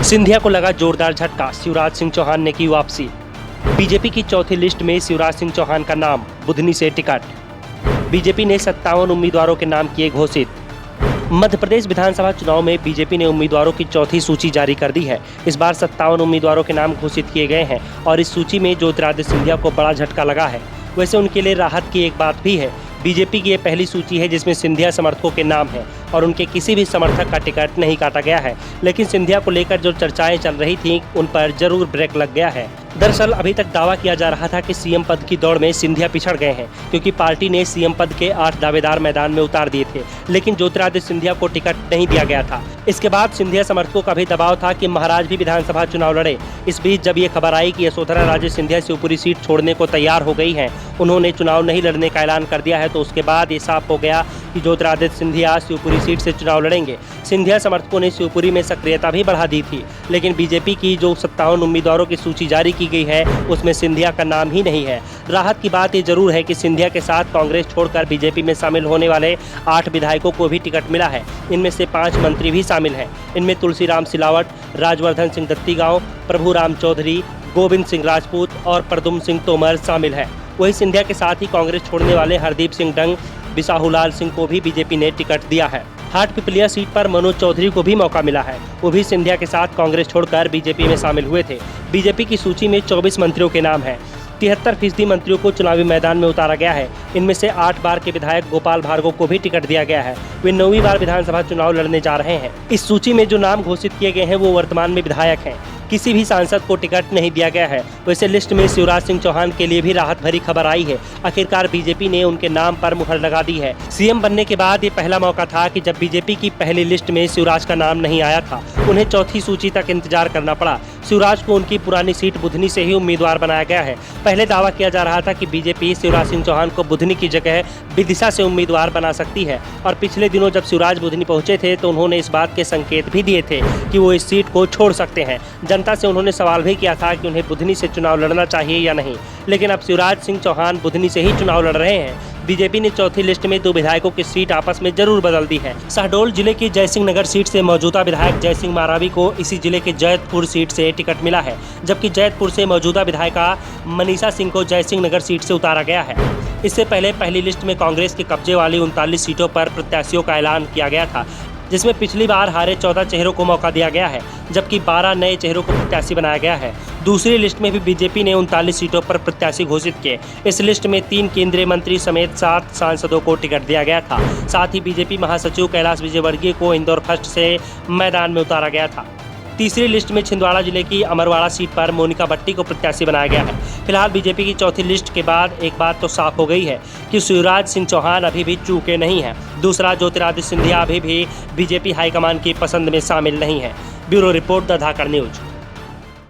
सिंधिया को लगा जोरदार झटका, शिवराज सिंह चौहान ने की वापसी। बीजेपी की चौथी लिस्ट में शिवराज सिंह चौहान का नाम, बुधनी से टिकट। बीजेपी ने 57 उम्मीदवारों के नाम किए घोषित। मध्य प्रदेश विधानसभा चुनाव में बीजेपी ने उम्मीदवारों की चौथी सूची जारी कर दी है। इस बार 57 उम्मीदवारों के नाम घोषित किए गए हैं और इस सूची में ज्योतिरादित्य सिंधिया को बड़ा झटका लगा है। वैसे उनके लिए राहत की एक बात भी है। बीजेपी की ये पहली सूची है जिसमें सिंधिया समर्थकों के नाम हैं और उनके किसी भी समर्थक का टिकट नहीं काटा गया है। लेकिन सिंधिया को लेकर जो चर्चाएं चल रही थीं, उन पर जरूर ब्रेक लग गया है। दरअसल अभी तक दावा किया जा रहा था कि सीएम पद की दौड़ में सिंधिया पिछड़ गए हैं, क्योंकि पार्टी ने सीएम पद के 8 दावेदार मैदान में उतार दिए थे, लेकिन ज्योतिरादित्य सिंधिया को टिकट नहीं दिया गया था। इसके बाद सिंधिया समर्थकों का भी दबाव था कि महाराज भी विधानसभा चुनाव लड़े। इस बीच जब ये खबर आई कि यशोधरा राजे सिंधिया शिवपुरी सीट छोड़ने को तैयार हो गई हैं, उन्होंने चुनाव नहीं लड़ने का ऐलान कर दिया है, तो उसके बाद ये साफ हो गया कि ज्योतिरादित्य सिंधिया शिवपुरी सीट से चुनाव लड़ेंगे। सिंधिया समर्थकों ने शिवपुरी में सक्रियता भी बढ़ा दी थी, लेकिन बीजेपी की जो 57 उम्मीदवारों की सूची जारी की गई है, उसमें सिंधिया का नाम ही नहीं है। राहत की बात ये जरूर है कि सिंधिया के साथ कांग्रेस छोड़कर बीजेपी में शामिल होने वाले 8 विधायकों को भी टिकट मिला है। इनमें से 5 मंत्री भी शामिल हैं। इनमें तुलसीराम सिलावट, राजवर्धन सिंह दत्तीगांव, प्रभुराम चौधरी, गोविंद सिंह राजपूत और प्रद्युम्न सिंह तोमर शामिल हैं। वहीं सिंधिया के साथ ही कांग्रेस छोड़ने वाले हरदीप सिंह डंग, बिसाहूलाल सिंह को भी बीजेपी ने टिकट दिया है। हाटपिपलिया सीट पर मनोज चौधरी को भी मौका मिला है। वो भी सिंधिया के साथ कांग्रेस छोड़कर बीजेपी में शामिल हुए थे। बीजेपी की सूची में 24 मंत्रियों के नाम हैं। 73% मंत्रियों को चुनावी मैदान में उतारा गया है। इनमें से 8 बार के विधायक गोपाल भार्गव को भी टिकट दिया गया है। वे 9वीं बार विधानसभा चुनाव लड़ने जा रहे हैं। इस सूची में जो नाम घोषित किए गए हैं वो वर्तमान में विधायक हैं। किसी भी सांसद को टिकट नहीं दिया गया है। वैसे लिस्ट में शिवराज सिंह चौहान के लिए भी राहत भरी खबर आई है। आखिरकार बीजेपी ने उनके नाम पर मुहर लगा दी है। सीएम बनने के बाद ये पहला मौका था कि जब बीजेपी की पहली लिस्ट में शिवराज का नाम नहीं आया था। उन्हें चौथी सूची तक इंतजार करना पड़ा। शिवराज को उनकी पुरानी सीट बुधनी से ही उम्मीदवार बनाया गया है। पहले दावा किया जा रहा था कि बीजेपी शिवराज सिंह चौहान को बुधनी की जगह विदिशा से उम्मीदवार बना सकती है, और पिछले दिनों जब शिवराज बुधनी पहुंचे थे तो उन्होंने इस बात के संकेत भी दिए थे कि वो इस सीट को छोड़ सकते हैं। जनता से उन्होंने सवाल भी किया था कि उन्हें बुधनी से चुनाव लड़ना चाहिए या नहीं, लेकिन अब शिवराज सिंह चौहान बुधनी से ही चुनाव लड़ रहे हैं। बीजेपी ने चौथी लिस्ट में 2 विधायकों की सीट आपस में जरूर बदल दी है। शहडोल जिले की जयसिंह नगर सीट से मौजूदा विधायक जयसिंह मारावी को इसी जिले के जैतपुर सीट से टिकट मिला है, जबकि जैतपुर से मौजूदा विधायिका मनीषा सिंह को जयसिंह नगर सीट से उतारा गया है। इससे पहले पहली लिस्ट में कांग्रेस के कब्जे वाली 39 सीटों पर प्रत्याशियों का ऐलान किया गया था, जिसमें पिछली बार हारे 14 चेहरों को मौका दिया गया है, जबकि 12 नए चेहरों को प्रत्याशी बनाया गया है। दूसरी लिस्ट में भी बीजेपी ने 39 सीटों पर प्रत्याशी घोषित किए। इस लिस्ट में 3 केंद्रीय मंत्री समेत 7 सांसदों को टिकट दिया गया था। साथ ही बीजेपी महासचिव कैलाश विजयवर्गीय को इंदौर फर्स्ट से मैदान में उतारा गया था। तीसरी लिस्ट में छिंदवाड़ा जिले की अमरवाड़ा सीट पर मोनिका भट्टी को प्रत्याशी बनाया गया है। फिलहाल बीजेपी की चौथी लिस्ट के बाद एक बात तो साफ हो गई है कि शिवराज सिंह चौहान अभी भी चूके नहीं हैं। दूसरा, ज्योतिरादित्य सिंधिया अभी भी बीजेपी हाईकमान की पसंद में शामिल नहीं है। Bureau report, the Dhakad news.